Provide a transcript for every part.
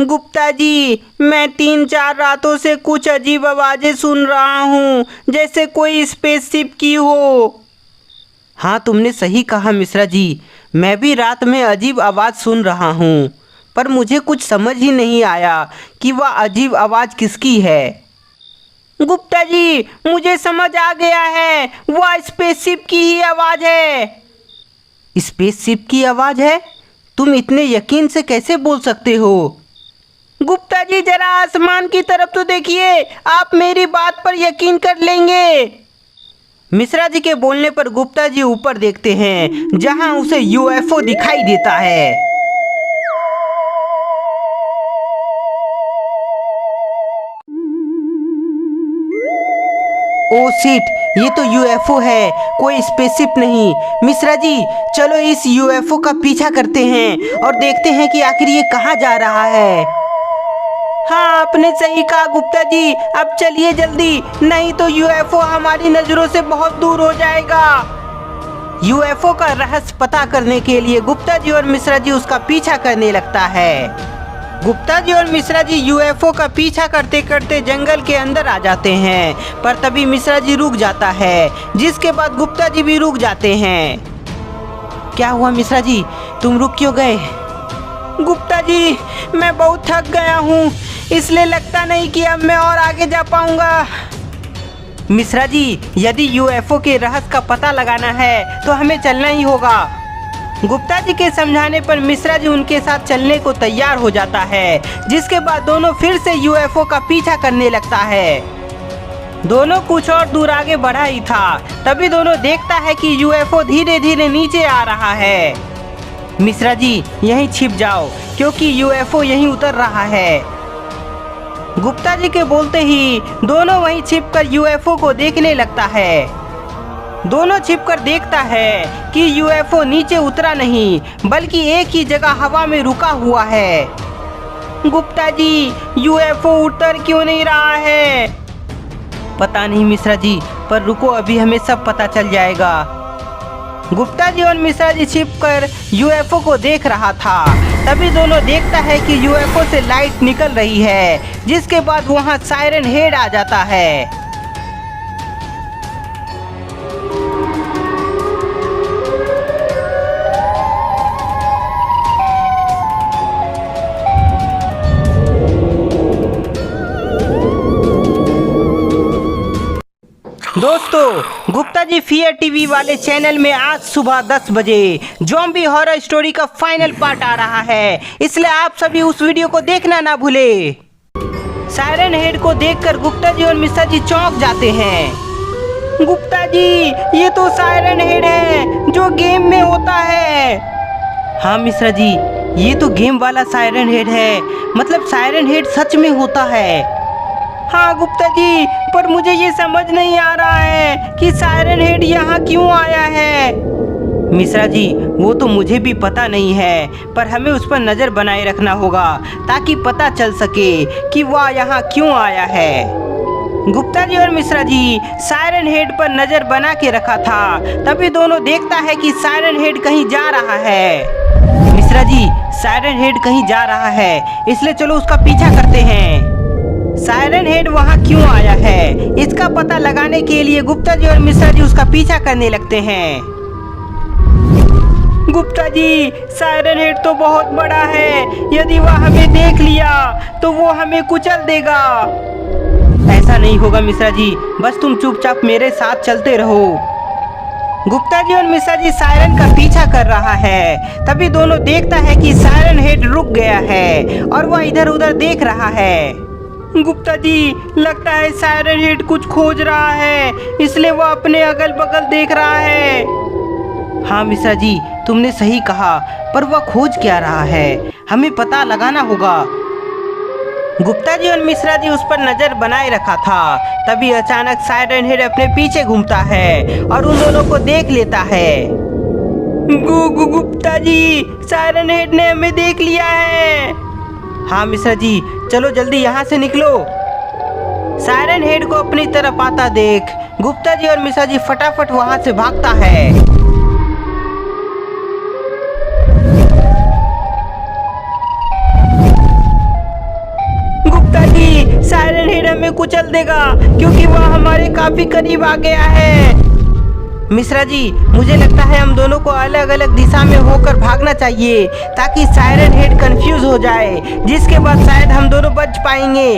गुप्ता जी, मैं 3-4 रातों से कुछ अजीब आवाज़ें सुन रहा हूँ, जैसे कोई स्पेसशिप की हो। हाँ, तुमने सही कहा मिश्रा जी। मैं भी रात में अजीब आवाज़ सुन रहा हूँ, पर मुझे कुछ समझ ही नहीं आया कि वह अजीब आवाज़ किसकी है। गुप्ता जी, मुझे समझ आ गया है, वह स्पेसशिप की ही आवाज़ है। स्पेसशिप की आवाज़ है? तुम इतने यकीन से कैसे बोल सकते हो? गुप्ता जी, जरा आसमान की तरफ तो देखिए, आप मेरी बात पर यकीन कर लेंगे। मिश्रा जी के बोलने पर गुप्ता जी ऊपर देखते हैं, जहां उसे यूएफओ दिखाई देता है। ओ शिट, ये तो यूएफओ है, कोई स्पेसशिप नहीं। मिश्रा जी, चलो इस यूएफओ का पीछा करते हैं और देखते हैं कि आखिर ये कहाँ जा रहा है। हाँ, आपने सही कहा गुप्ता जी, अब चलिए जल्दी, नहीं तो यूएफओ हमारी नजरों से बहुत दूर हो जाएगा। यूएफओ का रहस्य पता करने के लिए गुप्ता जी और मिश्रा जी उसका पीछा करने लगता है। गुप्ता जी और मिश्रा जी यूएफओ का पीछा करते करते जंगल के अंदर आ जाते हैं, पर तभी मिश्रा जी रुक जाता है, जिसके बाद गुप्ता जी भी रुक जाते हैं। क्या हुआ मिश्रा जी, तुम रुक क्यों गए? गुप्ता जी, मैं बहुत थक गया हूँ, इसलिए लगता नहीं कि अब मैं और आगे जा पाऊंगा। मिश्रा जी, यदि यूएफओ के रहस्य का पता लगाना है तो हमें चलना ही होगा। गुप्ता जी के समझाने पर मिश्रा जी उनके साथ चलने को तैयार हो जाता है, जिसके बाद दोनों फिर से यूएफओ का पीछा करने लगता है। दोनों कुछ और दूर आगे बढ़ा ही था, तभी दोनों देखता है कि यूएफओ धीरे धीरे नीचे आ रहा है। मिश्रा जी, यहीं छिप जाओ, क्योंकि यूएफओ यहीं उतर रहा है। गुप्ता जी के बोलते ही दोनों वहीं छिपकर यूएफओ को देखने लगता है। दोनों छिपकर देखता है कि यूएफओ नीचे उतरा नहीं, बल्कि एक ही जगह हवा में रुका हुआ है। गुप्ता जी, यूएफओ उतर क्यों नहीं रहा है? पता नहीं मिश्रा जी, पर रुको, अभी हमें सब पता चल जाएगा। गुप्ता जी और मिश्रा जी छिपकर यूएफओ को देख रहा था, तभी दोनों देखता है कि यूएफओ से लाइट निकल रही है, जिसके बाद वहां सायरन हेड आ जाता है। दोस्तों, गुप्ता जी फियर टीवी वाले चैनल में आज सुबह 10 बजे ज़ॉम्बी हॉरर स्टोरी का फाइनल पार्ट आ रहा है, इसलिए आप सभी उस वीडियो को देखना ना भूले। सायरन हेड को देखकर गुप्ता जी और मिश्रा जी चौंक जाते हैं। गुप्ता जी, ये तो सायरन हेड है जो गेम में होता है। हाँ मिश्रा जी, ये तो गेम वाला सायरन हेड है, मतलब सायरन हेड सच में होता है। हाँ गुप्ता जी, पर मुझे ये समझ नहीं आ रहा है कि सायरन हेड यहाँ क्यों आया है। मिश्रा जी, वो तो मुझे भी पता नहीं है, पर हमें उस पर नज़र बनाए रखना होगा ताकि पता चल सके कि वह यहाँ क्यों आया है। गुप्ता जी और मिश्रा जी सायरन हेड पर नज़र बना के रखा था, तभी दोनों देखता है कि सायरन हेड कहीं जा रहा है। मिश्रा जी, सायरन हेड कहीं जा रहा है, इसलिए चलो उसका पीछा करते हैं। सायरन हेड वहाँ क्यों आया है, इसका पता लगाने के लिए गुप्ता जी और मिश्रा जी उसका पीछा करने लगते हैं। गुप्ता जी, सायरन हेड तो बहुत बड़ा है, यदि वह हमें देख लिया तो वो हमें कुचल देगा। ऐसा नहीं होगा मिश्रा जी, बस तुम चुपचाप मेरे साथ चलते रहो। गुप्ता जी और मिश्रा जी सायरन का पीछा कर रहा है, तभी दोनों देखता है कि सायरन हेड रुक गया है और वह इधर उधर देख रहा है। गुप्ता जी, लगता है सायरन हेड कुछ खोज रहा है, इसलिए वो अपने अगल बगल देख रहा है। हाँ मिश्रा जी, तुमने सही कहा, पर वह खोज क्या रहा है, हमें पता लगाना होगा। गुप्ता जी और मिश्रा जी उस पर नजर बनाए रखा था, तभी अचानक सायरन हेड अपने पीछे घूमता है और उन दोनों को देख लेता है। गुप्ता जी, सायरन हेड ने हमें देख लिया है। हाँ मिश्रा जी, चलो जल्दी यहाँ से निकलो। सायरन हेड को अपनी तरफ आता देख गुप्ता जी और मिश्रा जी फटाफट वहाँ से भागता है। सायरन हेड हमें कुचल देगा क्योंकि वह हमारे काफी करीब आ गया है। मिश्रा जी, मुझे लगता है हम दोनों को अलग अलग दिशा में होकर भागना चाहिए ताकि सायरन हेड कंफ्यूज हो जाए, जिसके बाद शायद हम दोनों बच पाएंगे।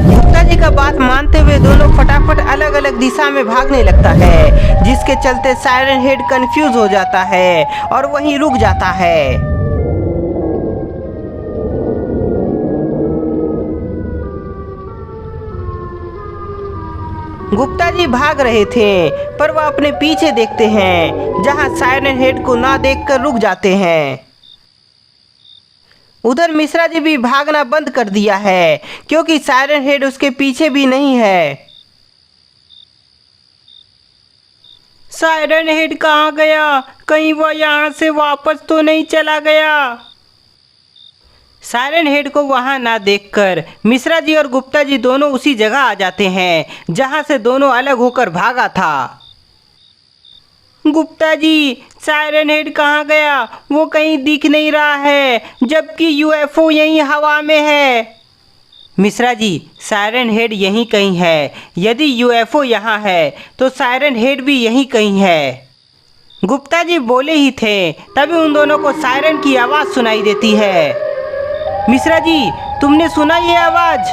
गुप्ता जी का बात मानते हुए दोनों फटाफट अलग अलग दिशा में भागने लगता है, जिसके चलते सायरन हेड कंफ्यूज हो जाता है और वहीं रुक जाता है। गुप्ता जी भाग रहे थे पर वह अपने पीछे देखते हैं, जहां सायरन हेड को ना देखकर रुक जाते हैं। उधर मिश्रा जी भी भागना बंद कर दिया है क्योंकि सायरन हेड उसके पीछे भी नहीं है। सायरन हेड कहाँ गया? कहीं वह यहाँ से वापस तो नहीं चला गया? सायरन हेड को वहां ना देखकर मिश्रा जी और गुप्ता जी दोनों उसी जगह आ जाते हैं जहां से दोनों अलग होकर भागा था। गुप्ता जी, सायरन हेड कहाँ गया? वो कहीं दिख नहीं रहा है, जबकि यूएफओ यहीं हवा में है। मिश्रा जी, सायरन हेड यहीं कहीं है। यदि यूएफओ यहाँ है तो सायरन हेड भी यहीं कहीं है। गुप्ता जी बोले ही थे तभी उन दोनों को सायरन की आवाज़ सुनाई देती है। मिश्रा जी, तुमने सुना ये आवाज़?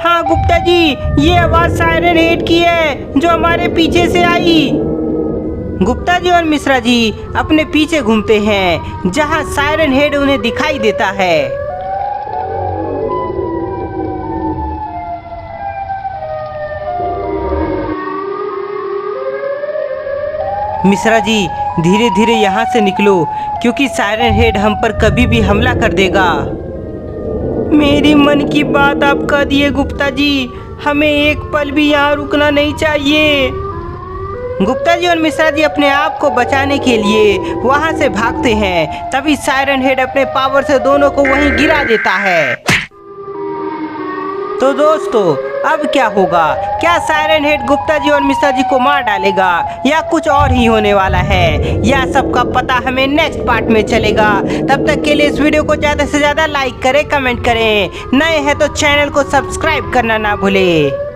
हाँ गुप्ता जी, ये आवाज़ सायरन हेड की है जो हमारे पीछे से आई। गुप्ता जी और मिश्रा जी अपने पीछे घूमते हैं जहां सायरन हेड उन्हें दिखाई देता है। मिश्रा जी, धीरे धीरे यहाँ से निकलो क्योंकि सायरन हेड हम पर कभी भी हमला कर देगा। मेरी मन की बात आप कह दिए गुप्ता जी, हमें एक पल भी यहाँ रुकना नहीं चाहिए। गुप्ता जी और मिश्रा जी अपने आप को बचाने के लिए वहाँ से भागते हैं, तभी सायरन हेड अपने पावर से दोनों को वहीं गिरा देता है। तो दोस्तों, अब क्या होगा? क्या सायरन हेड गुप्ता जी और मिश्रा जी को मार डालेगा या कुछ और ही होने वाला है? यह सबका पता हमें नेक्स्ट पार्ट में चलेगा। तब तक के लिए इस वीडियो को ज़्यादा से ज़्यादा लाइक करें, कमेंट करें। नए हैं तो चैनल को सब्सक्राइब करना ना भूलें।